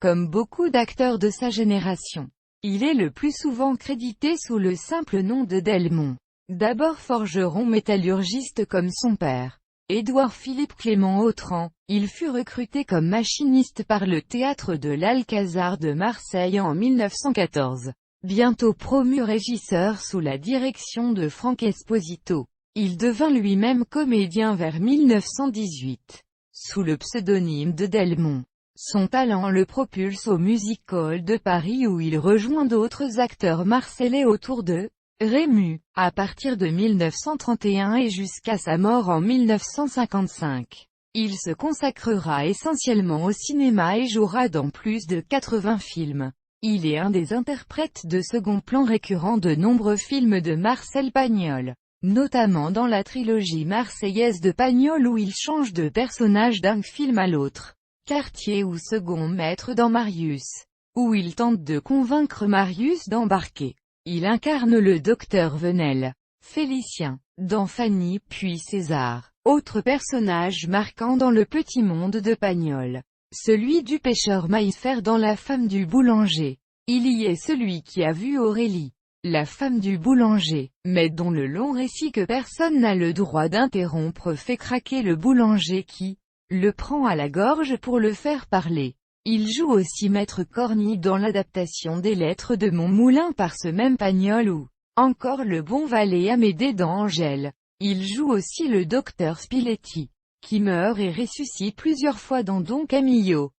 Comme beaucoup d'acteurs de sa génération, il est le plus souvent crédité sous le simple nom de Delmont. D'abord forgeron métallurgiste comme son père, Édouard-Philippe Clément Autran, il fut recruté comme machiniste par le théâtre de l'Alcazar de Marseille en 1914. Bientôt promu régisseur sous la direction de Franck Esposito, il devint lui-même comédien vers 1918, sous le pseudonyme de Delmont. Son talent le propulse au Music Hall de Paris où il rejoint d'autres acteurs marseillais autour de Rému, à partir de 1931 et jusqu'à sa mort en 1955. Il se consacrera essentiellement au cinéma et jouera dans plus de 80 films. Il est un des interprètes de second plan récurrents de nombreux films de Marcel Pagnol, notamment dans la trilogie marseillaise de Pagnol où il change de personnage d'un film à l'autre. Quartier ou second maître dans Marius, où il tente de convaincre Marius d'embarquer. Il incarne le docteur Venel, Félicien, dans Fanny puis César. Autre personnage marquant dans le petit monde de Pagnol, celui du pêcheur Maillefer dans La femme du boulanger. Il y est celui qui a vu Aurélie, la femme du boulanger, mais dont le long récit que personne n'a le droit d'interrompre fait craquer le boulanger qui le prend à la gorge pour le faire parler. Il joue aussi Maître Corny dans l'adaptation des Lettres de Montmoulin par ce même Pagnol ou encore le bon valet Amédée dans Angèle. Il joue aussi le docteur Spiletti, qui meurt et ressuscite plusieurs fois dans Don Camillo.